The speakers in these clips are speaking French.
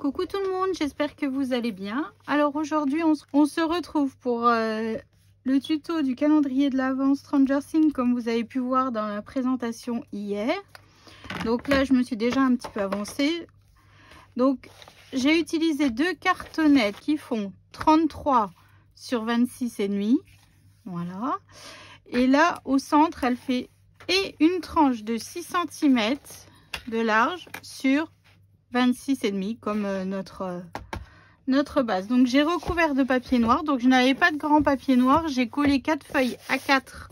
Coucou tout le monde, j'espère que vous allez bien. Alors aujourd'hui on se retrouve pour le tuto du calendrier de l'Avent Stranger Things, comme vous avez pu voir dans la présentation hier. Donc là je me suis déjà un petit peu avancée. Donc j'ai utilisé deux cartonnettes qui font 33 sur 26,5. Voilà. Et là au centre elle fait une tranche de 6 cm de large sur 26,5 comme notre base. Donc j'ai recouvert de papier noir, donc je n'avais pas de grand papier noir, j'ai collé 4 feuilles A4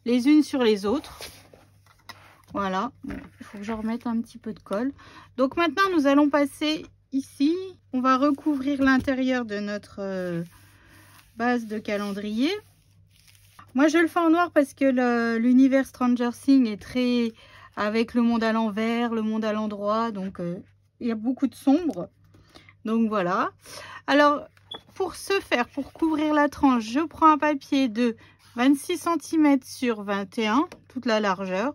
les unes sur les autres. Voilà, bon, il faut que je remette un petit peu de colle. Donc maintenant nous allons passer ici, on va recouvrir l'intérieur de notre base de calendrier. Moi je le fais en noir parce que l'univers Stranger Things est très avec le monde à l'envers, le monde à l'endroit, donc il y a beaucoup de sombre. Donc voilà. Alors pour ce faire, pour couvrir la tranche, je prends un papier de 26 cm sur 21, toute la largeur.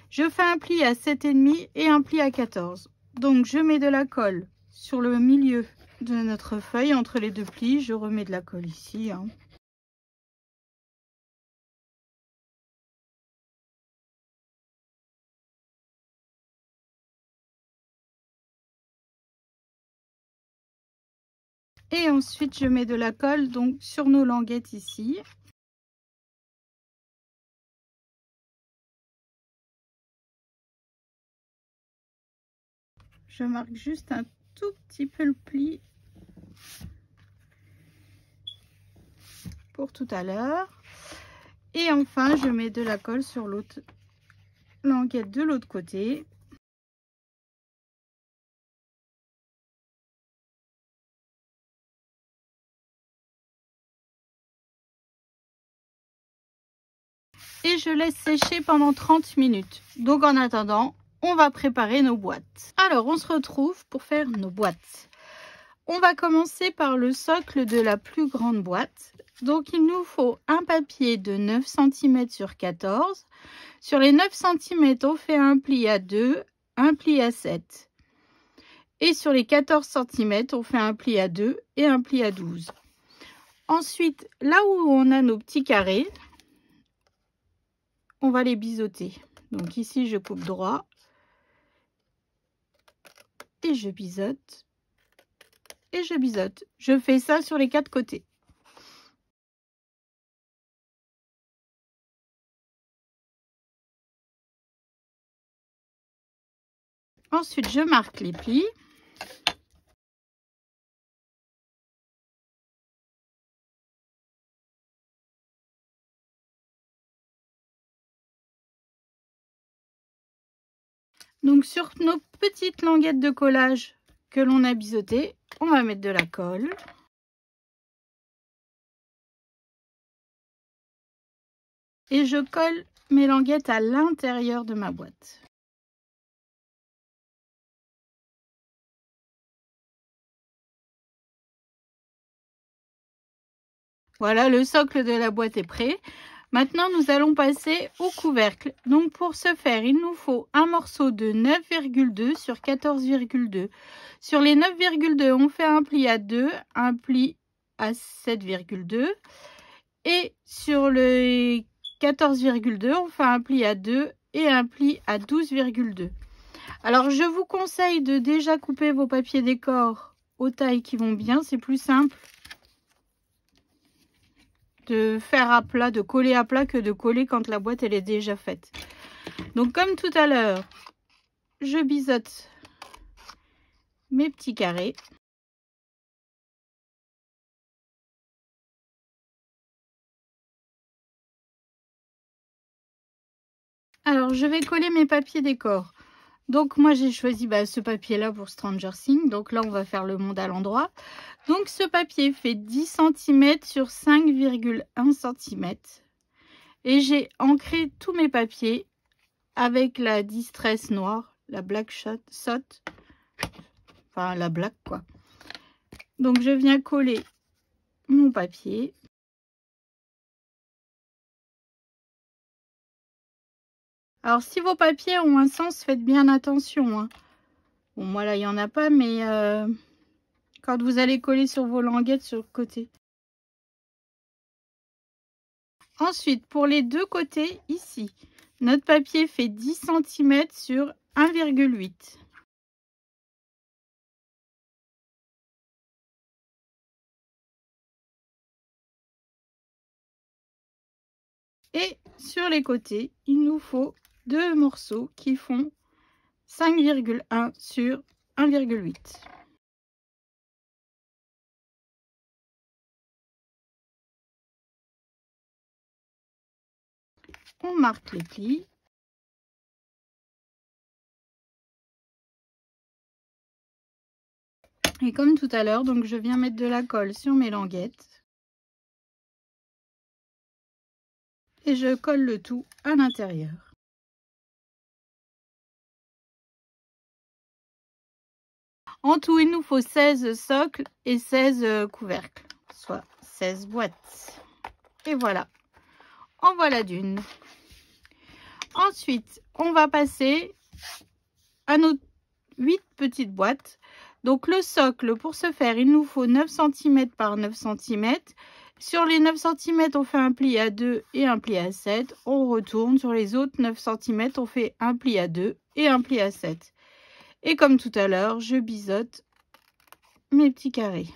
Je fais un pli à 7,5 et un pli à 14. Donc je mets de la colle sur le milieu de notre feuille, entre les deux plis. Je remets de la colle ici, hein. Et ensuite, je mets de la colle donc sur nos languettes ici. Je marque juste un tout petit peu le pli pour tout à l'heure. Et enfin, je mets de la colle sur l'autre languette de l'autre côté. Et je laisse sécher pendant 30 minutes. Donc en attendant, on va préparer nos boîtes. Alors on se retrouve pour faire nos boîtes. On va commencer par le socle de la plus grande boîte. Donc il nous faut un papier de 9 cm sur 14. Sur les 9 cm, on fait un pli à 2, un pli à 7. Et sur les 14 cm, on fait un pli à 2 et un pli à 12. Ensuite, là où on a nos petits carrés, on va les biseauter. Donc ici, je coupe droit et je biseaute et je biseaute. Je fais ça sur les 4 côtés. Ensuite, je marque les plis. Donc sur nos petites languettes de collage que l'on a biseautées, on va mettre de la colle. Et je colle mes languettes à l'intérieur de ma boîte. Voilà, le socle de la boîte est prêt. Maintenant, nous allons passer au couvercle. Donc, pour ce faire, il nous faut un morceau de 9,2 sur 14,2. Sur les 9,2, on fait un pli à 2, un pli à 7,2. Et sur les 14,2, on fait un pli à 2 et un pli à 12,2. Alors, je vous conseille de déjà couper vos papiers décor aux tailles qui vont bien. C'est plus simple de faire à plat, de coller à plat que de coller quand la boîte elle est déjà faite. Donc comme tout à l'heure, je biseaute mes petits carrés. Alors je vais coller mes papiers décor. Donc moi j'ai choisi ce papier là pour Stranger Things. Donc là on va faire le monde à l'endroit. Donc ce papier fait 10 cm sur 5,1 cm. Et j'ai ancré tous mes papiers avec la Distress noire, la Black Soot, enfin la black quoi. Donc je viens coller mon papier. Alors si vos papiers ont un sens, faites bien attention, hein. Bon moi là il n'y en a pas, mais quand vous allez coller sur vos languettes sur le côté. Ensuite, pour les deux côtés, ici, notre papier fait 10 cm sur 1,8. Et sur les côtés, il nous faut deux morceaux qui font 5,1 sur 1,8. On marque les plis. Et comme tout à l'heure, donc je viens mettre de la colle sur mes languettes. Et je colle le tout à l'intérieur. En tout, il nous faut 16 socles et 16 couvercles, soit 16 boîtes. Et voilà, en voilà d'une. Ensuite, on va passer à nos 8 petites boîtes. Donc le socle, pour ce faire, il nous faut 9 cm par 9 cm. Sur les 9 cm, on fait un pli à 2 et un pli à 7. On retourne sur les autres 9 cm, on fait un pli à 2 et un pli à 7. Et comme tout à l'heure, je biseaute mes petits carrés.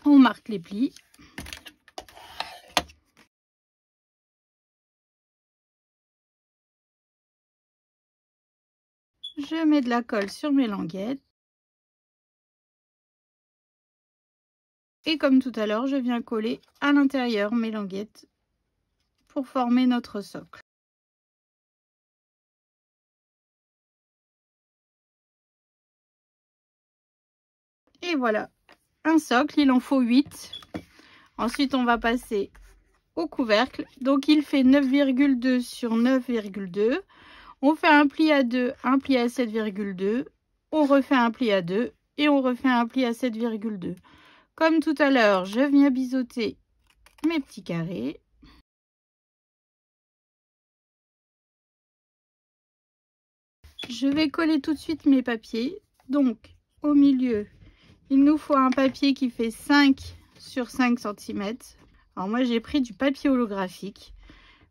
On marque les plis. Je mets de la colle sur mes languettes. Et comme tout à l'heure, je viens coller à l'intérieur mes languettes pour former notre socle. Et voilà, un socle, il en faut 8. Ensuite, on va passer au couvercle. Donc, il fait 9,2 sur 9,2. On fait un pli à 2, un pli à 7,2. On refait un pli à 2 et on refait un pli à 7,2. Comme tout à l'heure, je viens biseauter mes petits carrés. Je vais coller tout de suite mes papiers. Donc, au milieu, il nous faut un papier qui fait 5 sur 5 cm. Alors moi, j'ai pris du papier holographique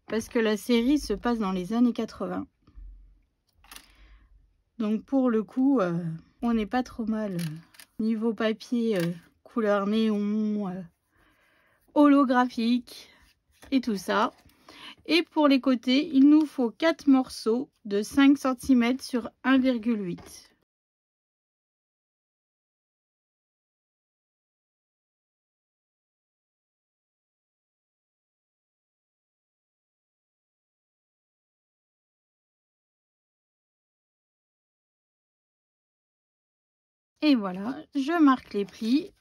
parce que la série se passe dans les années 80. Donc pour le coup, on n'est pas trop mal. Niveau papier, couleur néon, holographique et tout ça. Et pour les côtés, il nous faut 4 morceaux de 5 cm sur 1,8. Et voilà, je marque les plis.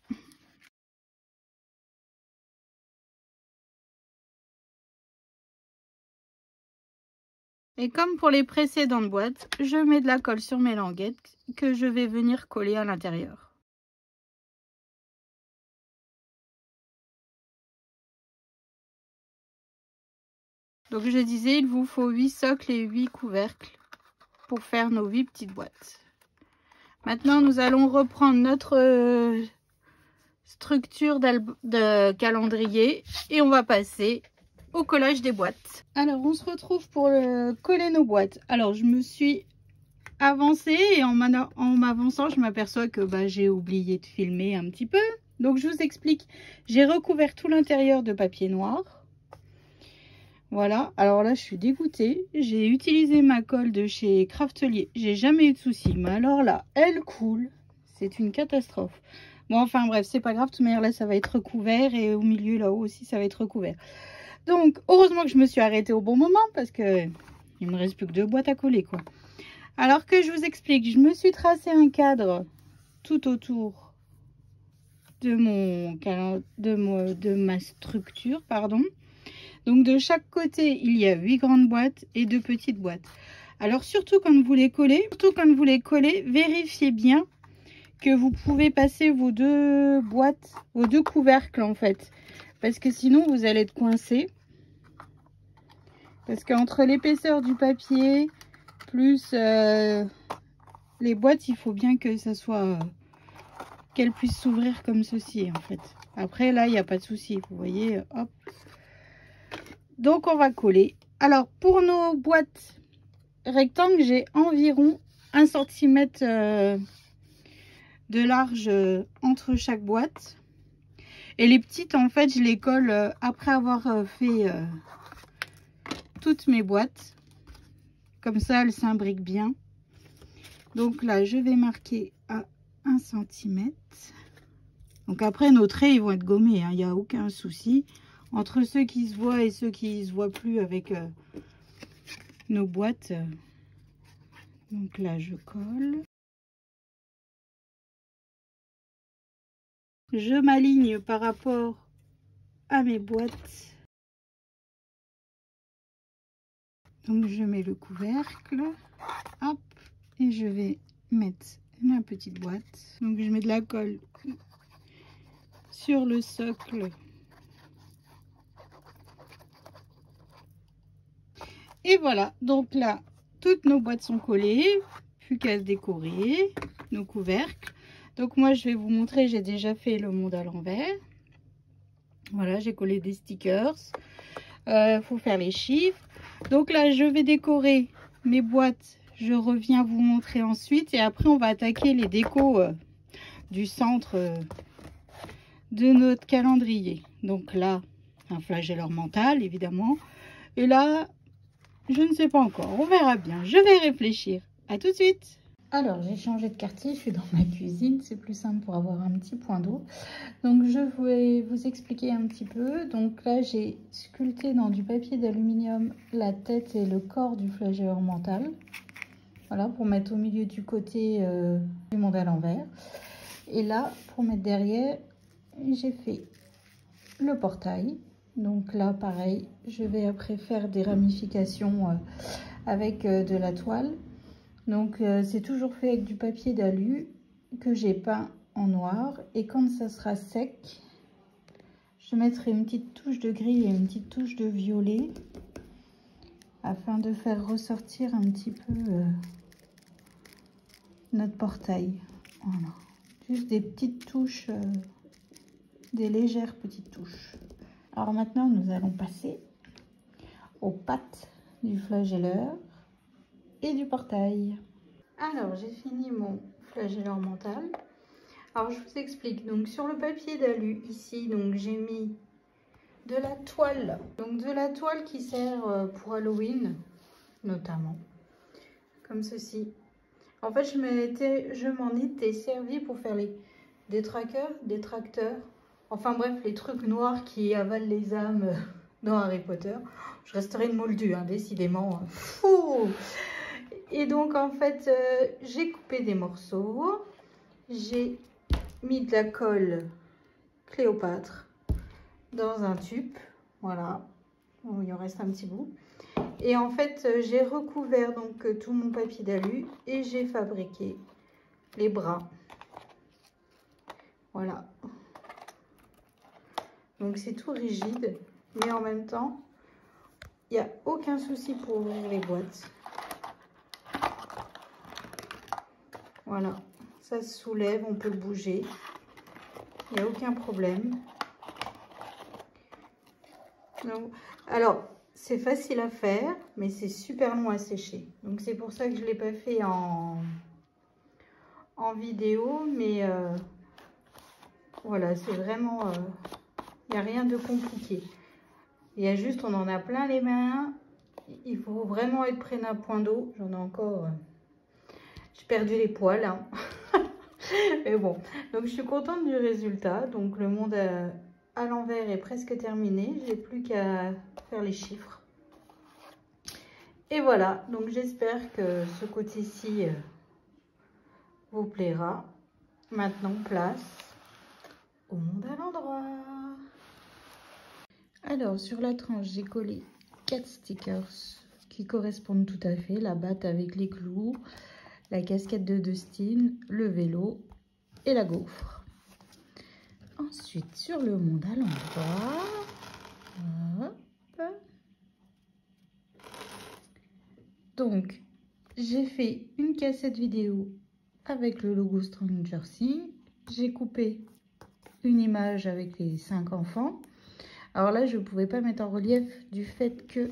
Et comme pour les précédentes boîtes, je mets de la colle sur mes languettes que je vais venir coller à l'intérieur. Donc je disais, il vous faut 8 socles et 8 couvercles pour faire nos 8 petites boîtes. Maintenant, nous allons reprendre notre structure de calendrier et on va passer au collage des boîtes. Alors, on se retrouve pour coller nos boîtes. Alors, je me suis avancée et en m'avançant, je m'aperçois que j'ai oublié de filmer un petit peu. Donc, je vous explique. J'ai recouvert tout l'intérieur de papier noir. Voilà, alors là je suis dégoûtée. J'ai utilisé ma colle de chez Craftelier. J'ai jamais eu de soucis. Mais alors là, elle coule. C'est une catastrophe. Bon, enfin bref, c'est pas grave. De toute manière, là ça va être recouvert. Et au milieu là-haut aussi, ça va être recouvert. Donc, heureusement que je me suis arrêtée au bon moment. Parce que il me reste plus que 2 boîtes à coller, quoi. Alors que je vous explique, je me suis tracé un cadre tout autour de ma structure, pardon. Donc de chaque côté, il y a 8 grandes boîtes et 2 petites boîtes. Alors surtout quand vous les collez, vérifiez bien que vous pouvez passer vos 2 boîtes, vos 2 couvercles en fait. Parce que sinon vous allez être coincé. Parce qu'entre l'épaisseur du papier, Plus les boîtes, il faut bien que ça soit qu'elles puissent s'ouvrir comme ceci en fait. Après là, il n'y a pas de souci, vous voyez, hop. Donc on va coller. Alors pour nos boîtes rectangles, j'ai environ 1 cm de large entre chaque boîte. Et les petites, en fait, je les colle après avoir fait toutes mes boîtes. Comme ça, elles s'imbriquent bien. Donc là, je vais marquer à 1 cm. Donc après, nos traits, ils vont être gommés, hein, il n'y a aucun souci. Entre ceux qui se voient et ceux qui ne se voient plus avec nos boîtes. Donc là, je colle. Je m'aligne par rapport à mes boîtes. Donc je mets le couvercle, hop, et je vais mettre ma petite boîte. Donc je mets de la colle sur le socle. Et voilà, donc là, toutes nos boîtes sont collées, plus qu'à se décorer, nos couvercles. Donc moi je vais vous montrer, j'ai déjà fait le monde à l'envers. Voilà, j'ai collé des stickers. Faut faire les chiffres. Donc là, je vais décorer mes boîtes. Je reviens vous montrer ensuite. Et après, on va attaquer les décos du centre de notre calendrier. Donc là, un flagelleur mental, évidemment. Et là, je ne sais pas encore. On verra bien. Je vais réfléchir. À tout de suite. Alors, j'ai changé de quartier, je suis dans ma cuisine, c'est plus simple pour avoir un petit point d'eau. Donc, je vais vous expliquer un petit peu. Donc là, j'ai sculpté dans du papier d'aluminium la tête et le corps du flagelleur mental. Voilà, pour mettre au milieu du côté du monde à l'envers. Et là, pour mettre derrière, j'ai fait le portail. Donc là, pareil, je vais après faire des ramifications avec de la toile. Donc c'est toujours fait avec du papier d'alu que j'ai peint en noir. Et quand ça sera sec, je mettrai une petite touche de gris et une petite touche de violet afin de faire ressortir un petit peu notre portail. Voilà, juste des petites touches, des légères petites touches. Alors maintenant, nous allons passer aux pattes du flagelleur et du portail. Alors, j'ai fini mon flagelleur mental. Alors, je vous explique. Donc, sur le papier d'alu, ici, donc j'ai mis de la toile. Donc, de la toile qui sert pour Halloween, notamment. Comme ceci. En fait, je m'en étais servi pour faire des tracteurs. Enfin, bref, les trucs noirs qui avalent les âmes dans Harry Potter. Je resterai une moldue, hein, décidément. Fou! Et donc, en fait, j'ai coupé des morceaux. J'ai mis de la colle Cléopâtre dans un tube. Voilà. Bon, il en reste un petit bout. Et en fait, j'ai recouvert donc tout mon papier d'alu et j'ai fabriqué les bras. Voilà. Donc, c'est tout rigide. Mais en même temps, il n'y a aucun souci pour ouvrir les boîtes. Voilà, ça se soulève, on peut le bouger. Il n'y a aucun problème. Donc, alors, c'est facile à faire, mais c'est super long à sécher. Donc, c'est pour ça que je ne l'ai pas fait en vidéo. Mais voilà, c'est vraiment... il n'y a rien de compliqué. Il y a juste, on en a plein les mains. Il faut vraiment être près d'un point d'eau. J'en ai encore... j'ai perdu les poils, hein. Mais bon, donc je suis contente du résultat. Donc le monde à l'envers est presque terminé. J'ai plus qu'à faire les chiffres. Et voilà, donc j'espère que ce côté-ci vous plaira. Maintenant, place au monde à l'endroit. Alors, sur la tranche, j'ai collé 4 stickers qui correspondent tout à fait. La batte avec les clous, la casquette de Dustin, le vélo et la gaufre. Ensuite, sur le monde à l'endroit, donc j'ai fait une cassette vidéo avec le logo Stranger Things. J'ai coupé une image avec les 5 enfants. Alors là, je ne pouvais pas mettre en relief du fait que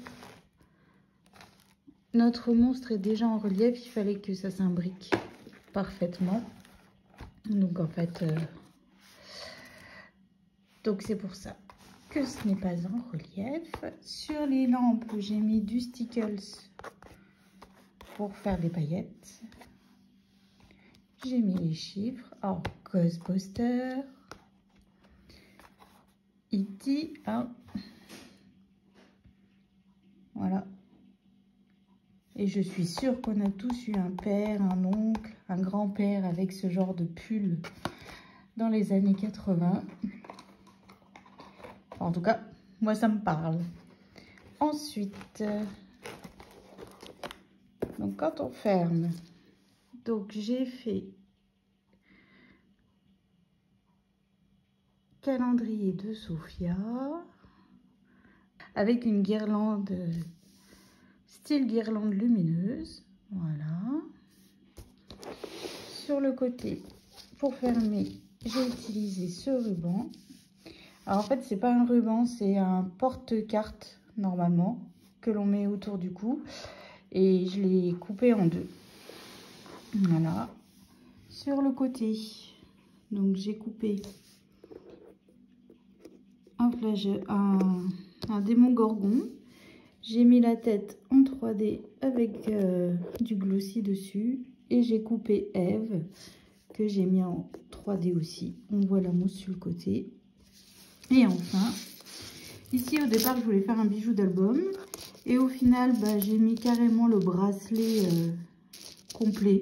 notre monstre est déjà en relief. Il fallait que ça s'imbrique parfaitement. Donc en fait, donc c'est pour ça que ce n'est pas en relief. Sur les lampes, j'ai mis du Stickles pour faire des paillettes. J'ai mis les chiffres. Oh, Ghostbusters, E.T. Hein. Voilà. Et je suis sûre qu'on a tous eu un père, un oncle, un grand-père avec ce genre de pull dans les années 80. En tout cas, moi ça me parle. Ensuite, donc quand on ferme, donc j'ai fait calendrier de Sophia avec une guirlande style guirlande lumineuse. Voilà. Sur le côté, pour fermer, j'ai utilisé ce ruban. Alors en fait, c'est pas un ruban, c'est un porte-carte normalement que l'on met autour du cou. Et je l'ai coupé en deux. Voilà. Sur le côté, donc j'ai coupé un démon gorgon. J'ai mis la tête en 3D avec du glossy dessus. Et j'ai coupé Eve, que j'ai mis en 3D aussi. On voit la mousse sur le côté. Et enfin, ici au départ, je voulais faire un bijou d'album. Et au final, bah, j'ai mis carrément le bracelet complet.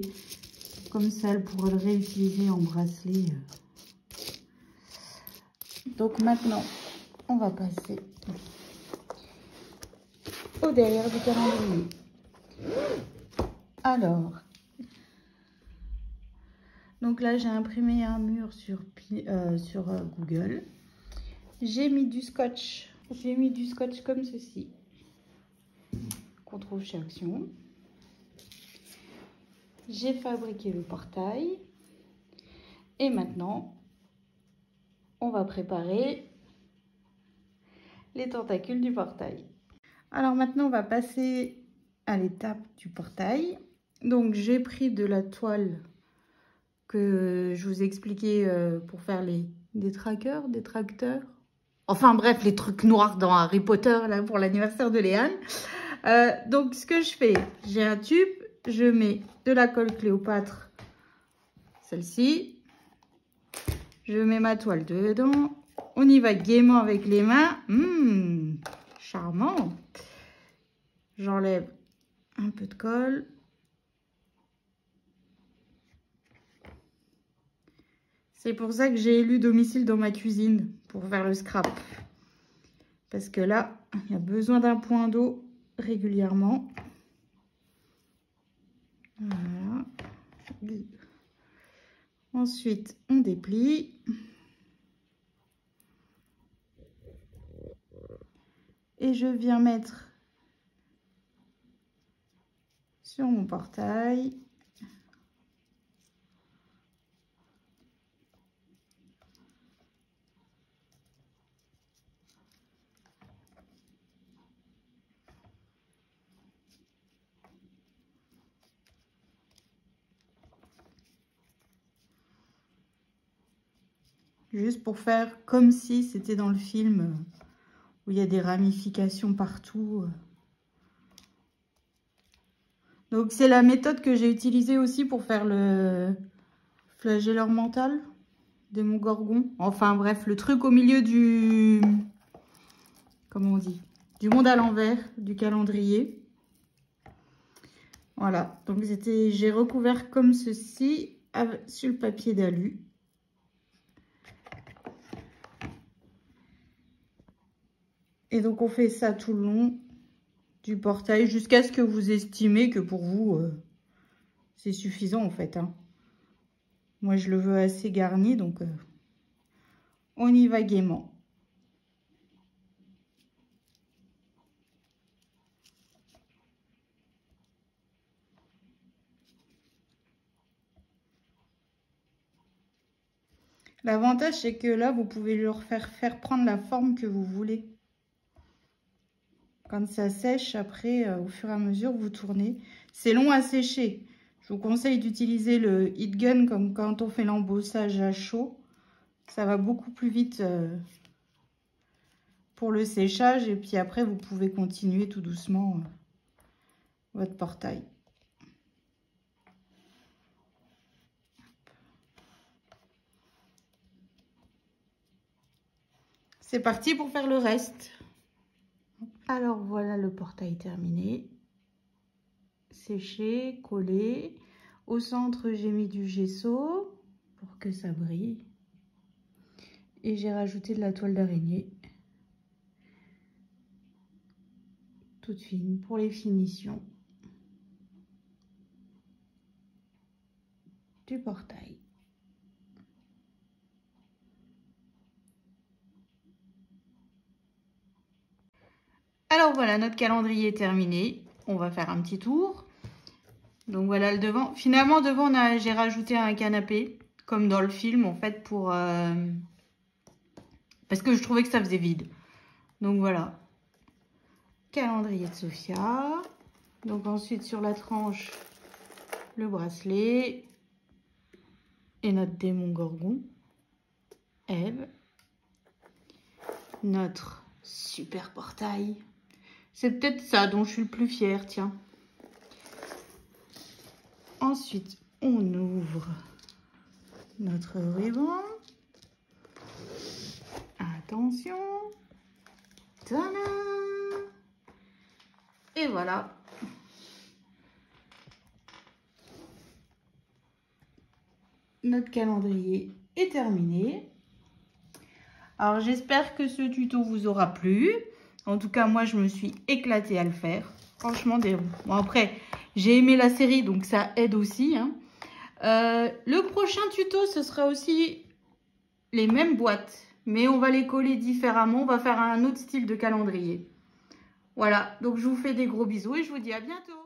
Comme ça, elle pourra le réutiliser en bracelet. Donc maintenant, on va passer au derrière du calendrier. Alors, donc là, j'ai imprimé un mur sur Google. J'ai mis du scotch. J'ai mis du scotch comme ceci, qu'on trouve chez Action. J'ai fabriqué le portail. Et maintenant, on va préparer les tentacules du portail. Alors maintenant, on va passer à l'étape du portail. Donc, j'ai pris de la toile que je vous ai expliqué pour faire des trackers, des tracteurs. Enfin bref, les trucs noirs dans Harry Potter là pour l'anniversaire de Léane. Donc, ce que je fais, j'ai un tube, je mets de la colle Cléopâtre, celle-ci. Je mets ma toile dedans. On y va gaiement avec les mains. Charmant. J'enlève un peu de colle. C'est pour ça que j'ai élu domicile dans ma cuisine pour faire le scrap. Parce que là, il y a besoin d'un point d'eau régulièrement. Voilà. Ensuite, on déplie. Et je viens mettre sur mon portail. Juste pour faire comme si c'était dans le film où il y a des ramifications partout. Donc c'est la méthode que j'ai utilisée aussi pour faire le flagelleur mental de mon gorgon. Enfin bref, le truc au milieu du... Comment on dit? Du monde à l'envers, du calendrier. Voilà, donc j'ai recouvert comme ceci sur le papier d'alu. Et donc, on fait ça tout le long du portail jusqu'à ce que vous estimez que pour vous, c'est suffisant en fait. Hein. Moi, je le veux assez garni, donc on y va gaiement. L'avantage, c'est que là, vous pouvez leur faire prendre la forme que vous voulez. Quand ça sèche, après, au fur et à mesure, vous tournez. C'est long à sécher. Je vous conseille d'utiliser le heat gun comme quand on fait l'embossage à chaud. Ça va beaucoup plus vite pour le séchage. Et puis après, vous pouvez continuer tout doucement votre portail. C'est parti pour faire le reste. Alors voilà le portail terminé. Séché, collé. Au centre, j'ai mis du gesso pour que ça brille. Et j'ai rajouté de la toile d'araignée. Toute fine pour les finitions du portail. Alors voilà, notre calendrier est terminé. On va faire un petit tour. Donc voilà le devant. Finalement, devant, j'ai rajouté un canapé, comme dans le film, en fait, pour parce que je trouvais que ça faisait vide. Donc voilà. Calendrier de Sophia. Donc ensuite, sur la tranche, le bracelet. Et notre démon Gorgon. Ève. Notre super portail. C'est peut-être ça dont je suis le plus fière, tiens. Ensuite, on ouvre notre ruban. Attention. Tadam! Et voilà. Notre calendrier est terminé. Alors, j'espère que ce tuto vous aura plu. En tout cas, moi, je me suis éclatée à le faire. Franchement, bon, après, j'ai aimé la série, donc ça aide aussi. Hein. Le prochain tuto, ce sera aussi les mêmes boîtes, mais on va les coller différemment. On va faire un autre style de calendrier. Voilà, donc je vous fais des gros bisous et je vous dis à bientôt.